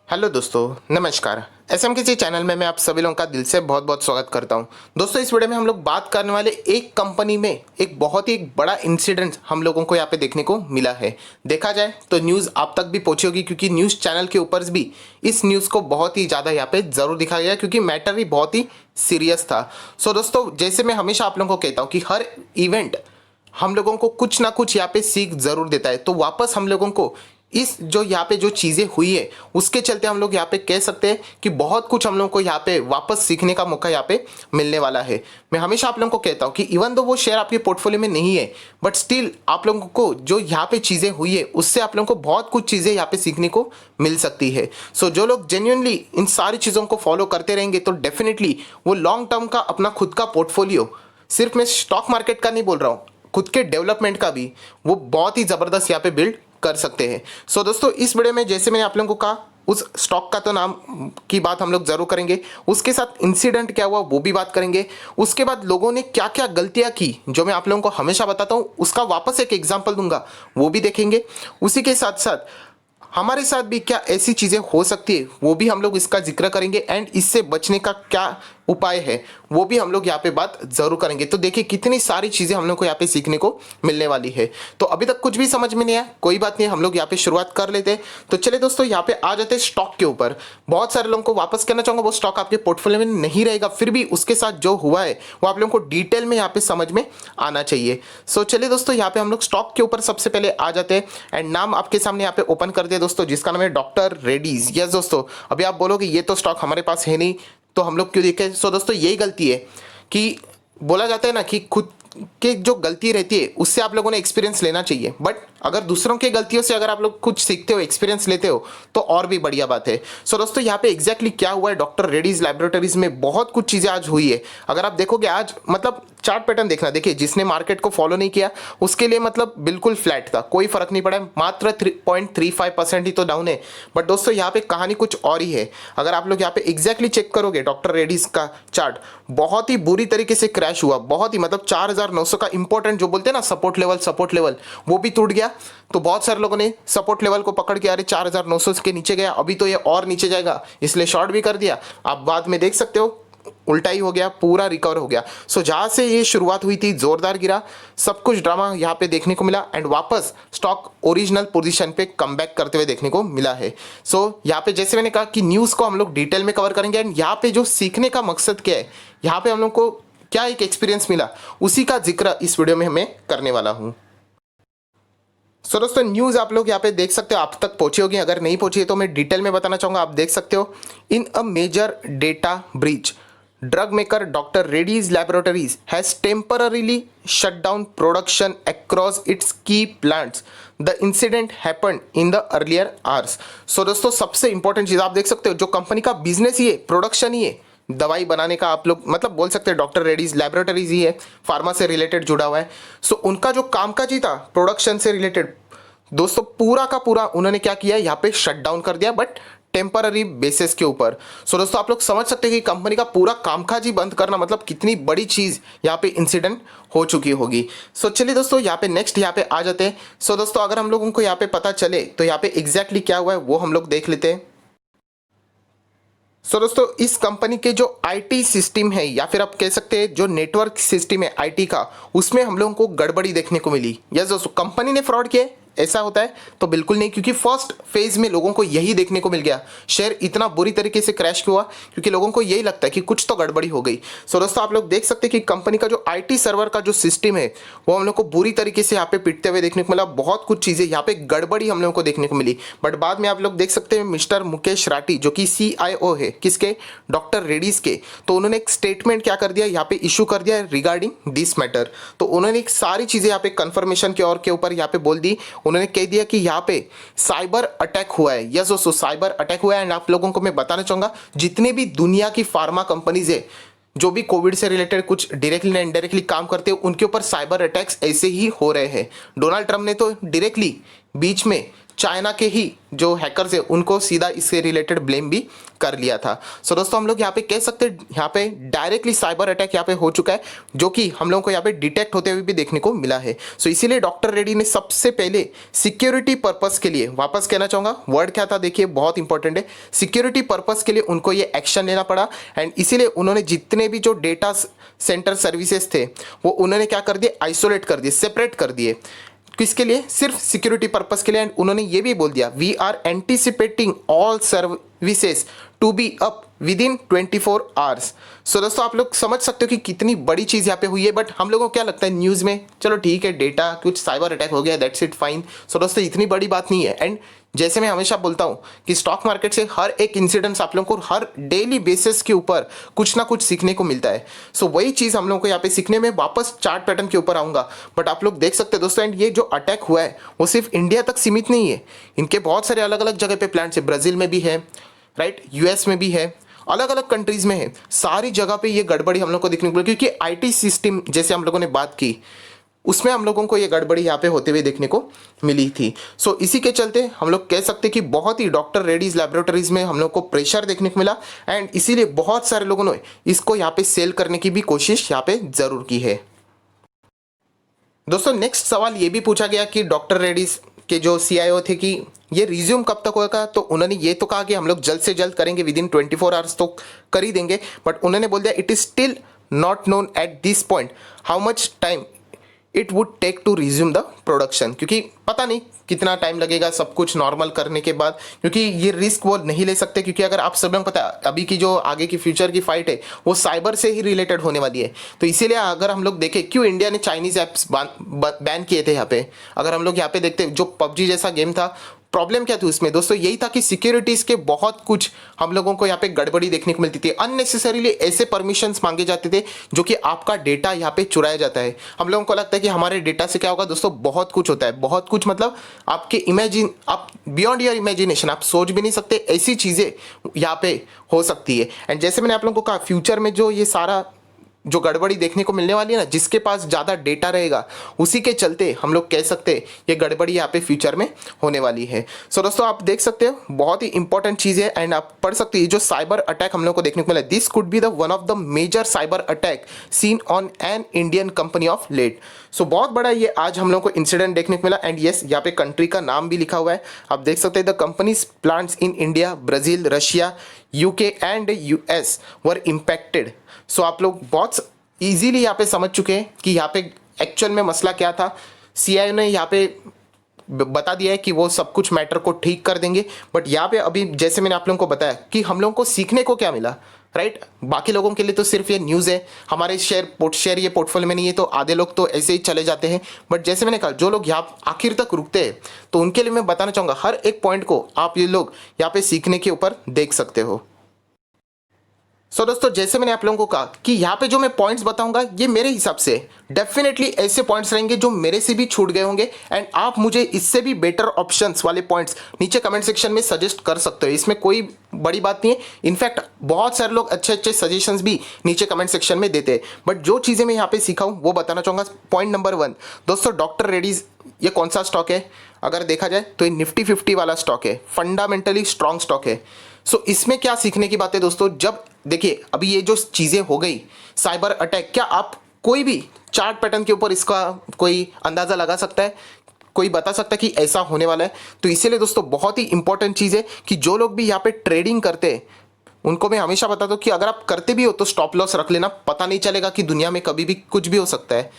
Hello दोस्तों, नमस्कार। SM किसी चैनल में मैं आप सभी लोगों का दिल से बहुत बहुत स्वागत करता हूं। दोस्तों, इस वीडियो में हम लोग बात करने वाले एक कंपनी में एक बहुत ही बड़ा इंसिडेंट हम लोगों को यहाँ पे देखने को मिला है। देखा जाए तो न्यूज़ आप तक भी पहुंची होगी, क्योंकि न्यूज़ चैनल के ऊपर भी इस न्यूज़ को बहुत ही ज़्यादा यहाँ पे ज़रूर दिखाया गया, क्योंकि मैटर भी बहुत ही सीरियस था। सो दोस्तों, जैसे मैं हमेशा आप लोगों को कहता हूँ कि हर इवेंट हम लोगों को कुछ ना कुछ यहाँ पे सीख ज़रूर देता है। तो वापस हम लोगों को इस जो यहाँ पे जो चीज़ें हुई है उसके चलते हम लोग यहाँ पे कह सकते हैं कि बहुत कुछ हम लोगों को यहाँ पे वापस सीखने का मौका यहाँ पे मिलने वाला है। मैं हमेशा आप लोगों को कहता हूँ कि इवन दो वो शेयर आपके पोर्टफोलियो में नहीं है, बट स्टिल आप लोगों को जो यहाँ पे चीज़ें हुई है उससे आप लोगों को बहुत कुछ चीज़ें यहाँ पे सीखने को मिल सकती है। सो जो लोग जेन्युइनली इन सारी चीज़ों को फॉलो करते रहेंगे तो डेफिनेटली वो लॉन्ग टर्म का अपना खुद का पोर्टफोलियो, सिर्फ मैं स्टॉक मार्केट का नहीं बोल रहा हूँ, खुद के डेवलपमेंट का भी वो बहुत ही ज़बरदस्त यहाँ पे बिल्ड कर सकते हैं। सो दोस्तों, इस वीडियो में जैसे मैंने आप लोगों को कहा, उस स्टॉक का तो नाम की बात हम लोग जरूर करेंगे, उसके साथ इंसिडेंट क्या हुआ वो भी बात करेंगे, उसके बाद लोगों ने क्या क्या गलतियां की जो मैं आप लोगों को हमेशा बताता हूं, उसका वापस एक एग्जांपल दूंगा, वो भी देखेंगे। उसी के साथ साथ हमारे साथ भी क्या ऐसी चीज़ें हो सकती है वो भी हम लोग इसका जिक्र करेंगे, एंड इससे बचने का क्या उपाय है वो भी हम लोग यहाँ पे बात जरूर करेंगे। तो देखिए कितनी सारी चीज़ें हम लोग को यहाँ पे सीखने को मिलने वाली है। तो अभी तक कुछ भी समझ में नहीं आया, कोई बात नहीं, हम लोग यहाँ पे शुरुआत कर लेते हैं। तो चलिए दोस्तों, यहाँ पे आ जाते हैं स्टॉक के ऊपर। बहुत सारे लोगों को वापस कहना चाहूँगा, वो स्टॉक आपके पोर्टफोलियो में नहीं रहेगा, फिर भी उसके साथ जो हुआ है वो आप लोगों को डिटेल में यहाँ पे समझ में आना चाहिए। सो चलिए दोस्तों, यहाँ पे हम लोग स्टॉक के ऊपर सबसे पहले आ जाते हैं, एंड नाम आपके सामने यहाँ पे ओपन कर दिया दोस्तों, जिसका नाम है डॉक्टर रेड्डीज। यस दोस्तों, अभी आप बोलोगे ये तो स्टॉक हमारे पास है नहीं, तो हम लोग क्यों देखें। सो दोस्तों, यही गलती है कि बोला जाता है ना कि खुद के जो गलती रहती है उससे आप लोगों ने एक्सपीरियंस लेना चाहिए, बट अगर दूसरों की गलतियों से अगर आप लोग कुछ सीखते हो, एक्सपीरियंस लेते हो, तो और भी बढ़िया बात है। सो दोस्तों, यहाँ पे एग्जैक्टली क्या हुआ है, डॉक्टर रेड्डीज लैबोरेटरीज में बहुत कुछ चीज़ें आज हुई है। अगर आप देखोगे आज, मतलब चार्ट पैटर्न देखना, देखिए जिसने मार्केट को फॉलो नहीं किया उसके लिए मतलब बिल्कुल फ्लैट था, कोई फर्क नहीं पड़ा, मात्र 3.35% ही तो डाउन है। बट दोस्तों, यहाँ पे कहानी कुछ और ही है। अगर आप लोग यहाँ पे एग्जैक्टली चेक करोगे डॉक्टर रेड्डीज का चार्ट, बहुत ही बुरी तरीके से क्रैश हुआ, बहुत ही, मतलब 4900 का इंपॉर्टेंट जो बोलते हैं ना सपोर्ट लेवल वो भी टूट गया। तो बहुत सारे लोगों ने सपोर्ट लेवल को पकड़ के अरे 4900 के नीचे गया, अभी तो ये और नीचे जाएगा, इसलिए शॉर्ट भी कर दिया। आप बाद में देख सकते हो उल्टा ही हो गया, पूरा रिकवर हो गया। सो जहां से ये शुरुआत हुई थी जोरदार गिरा, सब कुछ ड्रामा यहाँ पे देखने को मिला, एंड वापस स्टॉक ओरिजिनल पोजीशन पे कमबैक करते हुए देखने को मिला है। सो यहाँ पे जैसे मैंने कहा कि न्यूज़ को हम लोग डिटेल में कवर करेंगे, एंड यहाँ पे जो सीखने का मकसद क्या है, यहाँ पे हम लोग को क्या एक एक्सपीरियंस मिला, उसी का जिक्र इस वीडियो में मैं करने वाला हूँ। सो दोस्तों, न्यूज़ आप लोग यहाँ पे देख सकते हो, आप तक पहुंची होगी, अगर नहीं पहुंची है तो मैं डिटेल में बताना चाहूँगा। आप देख सकते हो, in a major data breach drug maker Dr. Reddy's Laboratories has temporarily shut down production across its key plants. The incident happened in the earlier hours. So दोस्तों, सबसे इंपॉर्टेंट चीज़ आप देख सकते हो, जो कंपनी का बिजनेस ही है, प्रोडक्शन ही है, दवाई बनाने का, आप लोग मतलब बोल सकते हैं डॉक्टर रेड्डीज लैबोरेटरीज ही है, फार्मा से रिलेटेड जुड़ा हुआ है। सो उनका जो कामकाज ही था प्रोडक्शन से रिलेटेड, दोस्तों पूरा का पूरा उन्होंने क्या किया, यहाँ पे शट डाउन कर दिया, बट टेम्पररी बेसिस के ऊपर। सो दोस्तों, आप लोग समझ सकते हैं कि कंपनी का पूरा कामकाज ही बंद करना मतलब कितनी बड़ी चीज़ यहाँ पे इंसिडेंट हो चुकी होगी। सो चलिए दोस्तों, यहाँ पे नेक्स्ट यहाँ पे आ जाते हैं। सो दोस्तों, अगर हम लोगों को यहाँ पे पता चले तो यहाँ पे एग्जैक्टली क्या हुआ है वो हम लोग देख लेते हैं। सो दोस्तों, इस कंपनी के जो आईटी सिस्टम है, या फिर आप कह सकते हैं जो नेटवर्क सिस्टम है आईटी का, उसमें हम लोगों को गड़बड़ी देखने को मिली। यस दोस्तों, कंपनी ने फ्रॉड किया, ऐसा होता है तो बिल्कुल नहीं, क्योंकि फर्स्ट फेज में लोगों को यही देखने को मिल गया, शेयर इतना बुरी तरीके से क्रैश हुआ, क्योंकि लोगों को यही लगता है कि कुछ तो गड़बड़ी हो गई। सो दोस्तों, आप लोग देख सकते हैं कि कंपनी का जो आईटी सर्वर का जो सिस्टम है वो हम लोग को बुरी तरीके से यहाँ पे पिटते हुए देखने को मिला, बहुत कुछ चीज़ें यहाँ पे गड़बड़ी हम लोगों को देखने को मिली। बट बाद में आप लोग देख सकते हैं मिस्टर मुकेश राठी, जो कि CIO है किसके, डॉक्टर रेड्डीज के, तो उन्होंने एक स्टेटमेंट क्या कर दिया, यहाँ पे इशू कर दिया रिगार्डिंग दिस मैटर। तो उन्होंने एक सारी चीज़ें यहाँ पे कंफर्मेशन के और के ऊपर यहाँ पे बोल दी। उन्होंने कह दिया कि यहाँ पे साइबर अटैक हुआ है। यस दोस्तों, साइबर अटैक हुआ है, एंड आप लोगों को मैं बताना चाहूंगा, जितने भी दुनिया की फार्मा कंपनीज है जो भी कोविड से रिलेटेड कुछ डायरेक्टली या इनडायरेक्टली काम करते हैं, उनके ऊपर साइबर अटैक्स ऐसे ही हो रहे हैं। डोनाल्ड ट्रंप ने तो डायरेक्टली बीच में चाइना के ही जो हैकर्स है उनको सीधा इससे रिलेटेड ब्लेम भी कर लिया था। सो दोस्तों हम लोग यहाँ पे कह सकते हैं यहाँ पे डायरेक्टली साइबर अटैक यहाँ पे हो चुका है, जो कि हम लोगों को यहाँ पे डिटेक्ट होते हुए भी देखने को मिला है। सो इसीलिए डॉक्टर रेड्डी ने सबसे पहले सिक्योरिटी पर्पस के लिए, वापस कहना चाहूँगा वर्ड क्या था देखिए बहुत इंपॉर्टेंट है, सिक्योरिटी पर्पस के लिए उनको ये एक्शन लेना पड़ा। एंड इसीलिए उन्होंने जितने भी जो डेटा सेंटर सर्विसेज थे वो उन्होंने क्या कर दिए, आइसोलेट कर दिए, सेपरेट कर दिए। किसके लिए, सिर्फ सिक्योरिटी पर्पस के लिए। एंड उन्होंने ये भी बोल दिया we are anticipating all services to be up with in 24 hours. सो दोस्तों आप लोग समझ सकते हो कि कितनी बड़ी चीज़ यहाँ पे हुई है। बट हम लोगों को क्या लगता है न्यूज़ में, चलो ठीक है डेटा कुछ साइबर अटैक हो गया, दैट्स इट फाइन। सो दोस्तों इतनी बड़ी बात नहीं है। एंड जैसे मैं हमेशा बोलता हूँ कि स्टॉक मार्केट से हर एक इंसिडेंट्स आप लोगों को हर डेली बेसिस के ऊपर कुछ ना कुछ सीखने को मिलता है। सो वही चीज़ हम लोगों को यहाँ पे सीखने में, वापस चार्ट पैटर्न के ऊपर आऊँगा। बट आप लोग देख सकते हैं दोस्तों, एंड ये जो अटैक हुआ है वो सिर्फ इंडिया तक सीमित नहीं है, इनके बहुत सारे अलग अलग जगह पे प्लांट्स है, ब्राज़ील में भी है, राइट, यूएस में भी है, अलग अलग कंट्रीज में है, सारी जगह पे ये गड़बड़ी हम लोग को देखने को मिली। क्योंकि आईटी सिस्टम जैसे हम लोगों ने बात की उसमें हम लोगों को ये गड़बड़ी यहाँ पे होते हुए देखने को मिली थी। सो इसी के चलते हम लोग कह सकते हैं कि बहुत ही डॉक्टर रेड्डीज लैबोरेटरीज में हम लोग को प्रेशर देखने को मिला। एंड इसीलिए बहुत सारे लोगों ने इसको यहाँ पे सेल करने की भी कोशिश यहाँ पे ज़रूर की है। दोस्तों नेक्स्ट सवाल ये भी पूछा गया कि डॉक्टर रेड्डीज के जो सीआईओ थे कि ये रिज्यूम कब तक होगा, तो उन्होंने ये तो कहा कि हम लोग जल्द से जल्द करेंगे, विद इन 24 आवर्स तो कर ही देंगे। बट उन्होंने बोल दिया it is still not known at this point how much time it would take to resume the production, क्योंकि पता नहीं कितना टाइम लगेगा सब कुछ नॉर्मल करने के बाद, क्योंकि ये रिस्क वो नहीं ले सकते। क्योंकि अगर आप सब लोगों को पता है अभी की जो आगे की फ्यूचर की फाइट है वो साइबर से ही रिलेटेड होने वाली है। तो इसीलिए अगर हम लोग देखें क्यों इंडिया ने चाइनीज ऐप्स बैन किए थे यहाँ पे, अगर हम लोग यहाँ पे देखते जो पबजी जैसा गेम था, प्रॉब्लम क्या थी उसमें दोस्तों, यही था कि सिक्योरिटीज के बहुत कुछ हम लोगों को यहाँ पे गड़बड़ी देखने को मिलती थी। अननेसेसरीली ऐसे परमिशंस मांगे जाते थे जो कि आपका डेटा यहाँ पे चुराया जाता है। हम लोगों को लगता है कि हमारे डेटा से क्या होगा दोस्तों, बहुत कुछ होता है, बहुत कुछ मतलब आपके इमेजिन, आप बियॉन्ड योर इमेजिनेशन, आप सोच भी नहीं सकते ऐसी चीज़ें यहाँ पे हो सकती है। एंड जैसे मैंने आप लोगों को कहा फ्यूचर में जो ये सारा जो गड़बड़ी देखने को मिलने वाली है ना, जिसके पास ज़्यादा डेटा रहेगा उसी के चलते हम लोग कह सकते हैं ये गड़बड़ी यहाँ पे फ्यूचर में होने वाली है। सो दोस्तों आप देख सकते हो बहुत ही इंपॉर्टेंट चीज़ है। एंड आप पढ़ सकते हैं जो साइबर अटैक हम लोग को देखने को मिला, this could be the one of the major cyber attack seen on an Indian company of late. So बहुत बड़ा ये आज हम लोग को इंसिडेंट देखने को मिला। एंड यस यहाँ पे कंट्री का नाम भी लिखा हुआ है, आप देख सकते हैं the companies plants in India, Brazil, Russia, UK and US were impacted. So आप लोग बहुत इजीली यहाँ पे समझ चुके हैं कि यहाँ पे एक्चुअल में मसला क्या था। सीआईओ ने यहाँ पे बता दिया है कि वो सब कुछ मैटर को ठीक कर देंगे। बट यहाँ पे अभी जैसे मैंने आप लोगों को बताया कि हम लोगों को सीखने को क्या मिला, राइट। बाकी लोगों के लिए तो सिर्फ ये न्यूज़ है, हमारे शेयर ये पोर्टफोलियो में नहीं है, तो आधे लोग तो ऐसे ही चले जाते हैं। बट जैसे मैंने कहा जो लोग यहाँ आखिर तक रुकते हैं तो उनके लिए मैं बताना चाहूँगा हर एक पॉइंट को आप ये लोग यहाँ पे सीखने के ऊपर देख सकते हो। सो दोस्तों जैसे मैंने आप लोगों को कहा कि यहाँ पे जो मैं पॉइंट्स बताऊंगा ये मेरे हिसाब से डेफिनेटली ऐसे पॉइंट्स रहेंगे जो मेरे से भी छूट गए होंगे। एंड आप मुझे इससे भी बेटर ऑप्शंस वाले पॉइंट्स नीचे कमेंट सेक्शन में सजेस्ट कर सकते हो, इसमें कोई बड़ी बात नहीं है। इनफैक्ट बहुत सारे लोग अच्छे अच्छे सजेशंस भी नीचे कमेंट सेक्शन में देते हैं। बट जो चीज़ें मैं यहाँ पे सीखा हूँ वो बताना चाहूँगा। पॉइंट नंबर 1 दोस्तों, डॉक्टर रेड्डीज ये कौन सा स्टॉक है, अगर देखा जाए तो ये निफ्टी 50 वाला स्टॉक है, फंडामेंटली स्ट्रॉन्ग स्टॉक है। सो इसमें क्या सीखने की बात है दोस्तों, जब देखिए अभी ये जो चीज़ें हो गई साइबर अटैक, क्या आप कोई भी चार्ट पैटर्न के ऊपर इसका कोई अंदाज़ा लगा सकता है, कोई बता सकता है कि ऐसा होने वाला है। तो इसीलिए दोस्तों बहुत ही इंपॉर्टेंट चीज़ है कि जो लोग भी यहाँ पे ट्रेडिंग करते हैं उनको मैं हमेशा बताता हूँ कि अगर आप करते भी हो तो स्टॉप लॉस रख लेना, पता नहीं चलेगा कि दुनिया में कभी भी कुछ भी हो सकता है।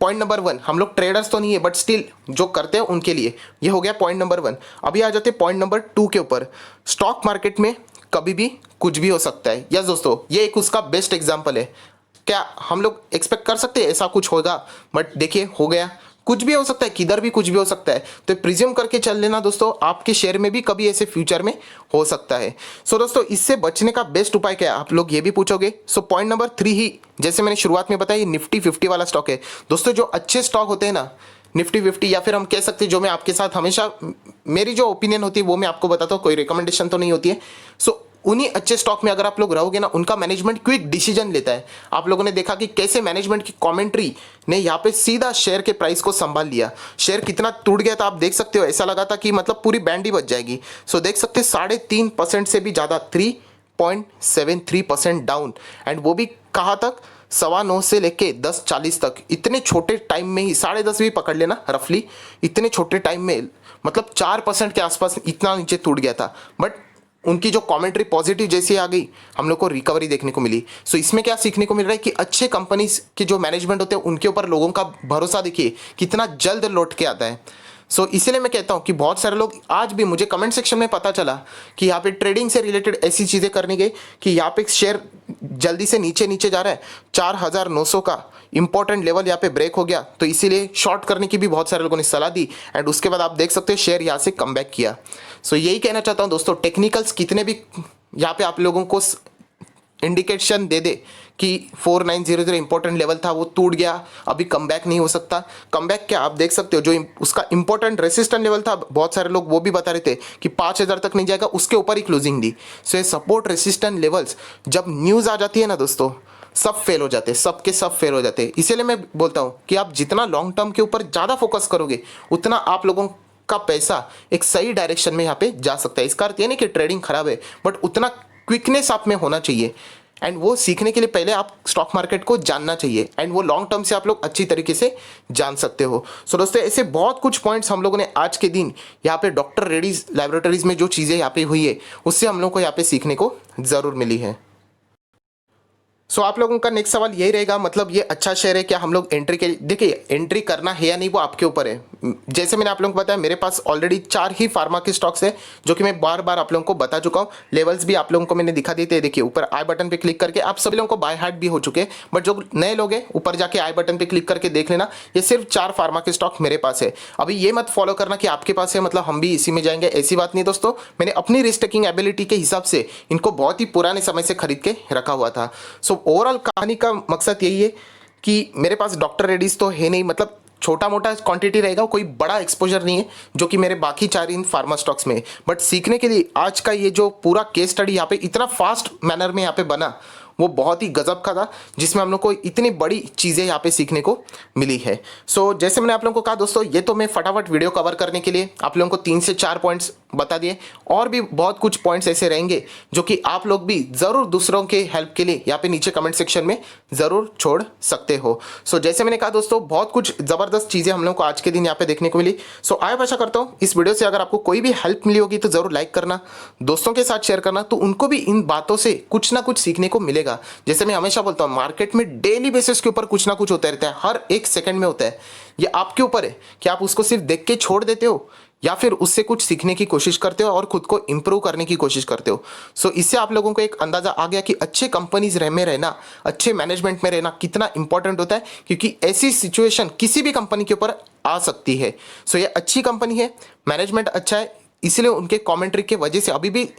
पॉइंट नंबर 1, हम लोग ट्रेडर्स तो नहीं है बट स्टिल जो करते हैं उनके लिए ये हो गया पॉइंट नंबर 1। अभी आ जाते हैं पॉइंट नंबर 2 के ऊपर। स्टॉक मार्केट में कभी भी कुछ भी हो सकता है। यस दोस्तों, ये एक उसका बेस्ट एग्जांपल है। क्या हम लोग एक्सपेक्ट कर सकते हैं ऐसा कुछ होगा, बट देखिए हो गया। कुछ भी हो सकता है, किधर भी कुछ भी हो सकता है, तो प्रिज्यूम करके चल लेना दोस्तों, आपके शेयर में भी कभी ऐसे फ्यूचर में हो सकता है। सो दोस्तों इससे बचने का बेस्ट उपाय क्या है, आप लोग ये भी पूछोगे। सो पॉइंट नंबर 3 ही जैसे मैंने शुरुआत में बताया, निफ्टी 50 वाला स्टॉक है दोस्तों। जो अच्छे स्टॉक होते हैं ना निफ्टी 50, या फिर हम कह सकते हैं जो मैं आपके साथ हमेशा मेरी जो ओपिनियन होती है वो मैं आपको बताता हूँ, कोई रिकमेंडेशन तो नहीं होती है। सो उन्हीं अच्छे स्टॉक में अगर आप लोग रहोगे ना, उनका मैनेजमेंट क्विक डिसीजन लेता है। आप लोगों ने देखा कि कैसे मैनेजमेंट की कमेंट्री ने यहाँ पे सीधा शेयर के प्राइस को संभाल लिया। शेयर कितना टूट गया था आप देख सकते हो, ऐसा लगा था कि मतलब पूरी बैंड ही बच जाएगी। सो देख सकते हैं 3.5% से भी ज़्यादा 3.73% डाउन, एंड वो भी कहाँ तक, 9:15 से लेके 10:40 तक। इतने छोटे टाइम में ही 10:30 भी पकड़ लेना रफली, इतने छोटे टाइम में मतलब 4% के आसपास इतना नीचे टूट गया था। बट उनकी जो कमेंट्री पॉजिटिव जैसी आ गई, हम लोग को रिकवरी देखने को मिली। सो इसमें क्या सीखने को मिल रहा है कि अच्छे कंपनीज के जो मैनेजमेंट होते हैं उनके ऊपर लोगों का भरोसा देखिए कितना जल्द लौट के आता है। सो इसीलिए मैं कहता हूँ कि बहुत सारे लोग आज भी, मुझे कमेंट सेक्शन में पता चला कि यहाँ पे ट्रेडिंग से रिलेटेड ऐसी चीज़ें करने गए कि यहाँ पे शेयर जल्दी से नीचे नीचे जा रहा है, 4,900 का इंपॉर्टेंट लेवल यहाँ पे ब्रेक हो गया, तो इसीलिए शॉर्ट करने की भी बहुत सारे लोगों ने सलाह दी। एंड उसके बाद आप देख सकते हो शेयर यहाँ से कम बैक किया। सो यही कहना चाहता हूँ दोस्तों, टेक्निकल्स कितने भी यहाँ पे आप लोगों को इंडिकेशन दे दे कि 4900 इंपॉर्टेंट लेवल था वो टूट गया, अभी कम बैक नहीं हो सकता। कम बैक क्या, आप देख सकते हो जो उसका इंपॉर्टेंट रेसिस्टेंट लेवल था, बहुत सारे लोग वो भी बता रहे थे कि 5000 तक नहीं जाएगा, उसके ऊपर ही क्लोजिंग दी। सो ये सपोर्ट रेसिस्टेंट लेवल्स जब न्यूज़ आ जाती है ना दोस्तों, सब फेल हो जाते हैं, सब के सब फेल हो जाते हैं। इसीलिए मैं बोलता हूँ कि आप जितना लॉन्ग टर्म के ऊपर ज़्यादा फोकस करोगे, उतना आप लोगों का पैसा एक सही डायरेक्शन में यहाँ पे जा सकता है। इसका अर्थ ये नहीं कि ट्रेडिंग खराब है, बट उतना क्विकनेस आप में होना चाहिए। एंड वो सीखने के लिए पहले आप स्टॉक मार्केट को जानना चाहिए, एंड वो लॉन्ग टर्म से आप लोग अच्छी तरीके से जान सकते हो। सो दोस्तों, ऐसे बहुत कुछ पॉइंट्स हम लोगों ने आज के दिन यहाँ पे डॉक्टर रेड्डीज लैबोरेटरीज में जो चीज़ें यहाँ पे हुई है, उससे हम लोग को यहाँ पे सीखने को ज़रूर मिली है। सो आप लोगों का नेक्स्ट सवाल यही रहेगा, मतलब ये अच्छा शेयर है क्या, हम लोग एंट्री के, देखिए एंट्री करना है या नहीं वो आपके ऊपर है। जैसे मैंने आप लोगों को बताया, मेरे पास ऑलरेडी 4 ही फार्मा के स्टॉक्स है, जो कि मैं बार बार आप लोगों को बता चुका हूँ। लेवल्स भी आप लोगों को मैंने दिखा देते हैं, देखिए ऊपर आई बटन पे क्लिक करके आप सभी लोगों को बाय हार्ट भी हो चुके हैं। बट जो नए लोग हैं, ऊपर जाके आई बटन पे क्लिक करके देख लेना, ये सिर्फ 4 फार्मा के स्टॉक मेरे पास है। अभी ये मत फॉलो करना कि आपके पास है मतलब हम भी इसी में जाएंगे, ऐसी बात नहीं दोस्तों। मैंने अपनी रिस्क टेकिंग एबिलिटी के हिसाब से इनको बहुत ही पुराने समय से खरीद के रखा हुआ था। सो ओवरऑल कहानी का मकसद यही है कि मेरे पास डॉक्टर रेड्डीज तो है नहीं, मतलब छोटा मोटा क्वांटिटी रहेगा, कोई बड़ा एक्सपोजर नहीं है जो कि मेरे बाकी 4 इन फार्मा स्टॉक्स में है। बट सीखने के लिए आज का ये जो पूरा केस स्टडी यहाँ पे इतना फास्ट मैनर में यहाँ पे बना, वो बहुत ही गजब का था, जिसमें हम लोग को इतनी बड़ी चीज़ें यहाँ पे सीखने को मिली है। सो जैसे मैंने आप लोगों को कहा दोस्तों, ये तो मैं फटाफट वीडियो कवर करने के लिए आप लोगों को 3 से 4 पॉइंट्स बता दिए, और भी बहुत कुछ पॉइंट्स ऐसे रहेंगे जो कि आप लोग भी ज़रूर दूसरों के हेल्प के लिए यहाँ पे नीचे कमेंट सेक्शन में ज़रूर छोड़ सकते हो। सो जैसे मैंने कहा दोस्तों, बहुत कुछ ज़बरदस्त चीज़ें हम लोग को आज के दिन यहाँ पे देखने को मिली। सो आया आशा करता हूँ इस वीडियो से अगर आपको कोई भी हेल्प मिली होगी तो ज़रूर लाइक करना, दोस्तों के साथ शेयर करना, तो उनको भी इन बातों से कुछ ना कुछ सीखने को मिलेगा। जैसे मैं हमेशा बोलता हूँ, मार्केट में डेली बेसिस के ऊपर कुछ ना कुछ होता रहता है, हर एक सेकंड में होता है। ये आपके ऊपर है कि आप उसको सिर्फ देख के छोड़ देते हो या फिर उससे कुछ सीखने की कोशिश करते हो और खुद को इंप्रूव करने की कोशिश करते हो। सो इससे आप लोगों को एक अंदाजा आ गया कि अच्छे कंपनीज में रहना, अच्छे मैनेजमेंट में रहना कितना इंपॉर्टेंट होता है, क्योंकि ऐसी सिचुएशन किसी भी कंपनी के ऊपर आ सकती है। सो ये अच्छी कंपनी है, मैनेजमेंट अच्छा है, इसलिए उनके कमेंट्री के वजह से अभी भी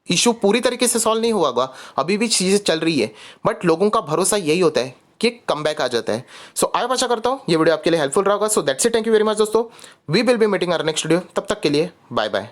इशू पूरी तरीके से सॉल्व नहीं हुआ होगा, अभी भी चीज़ें चल रही है, बट लोगों का भरोसा यही होता है कि कम बैक आ जाता है। सो आई आशा करता हूँ ये वीडियो आपके लिए हेल्पफुल रहा होगा। So that's it, thank you very much दोस्तों, we will be meeting our next video, तब तक के लिए बाय बाय।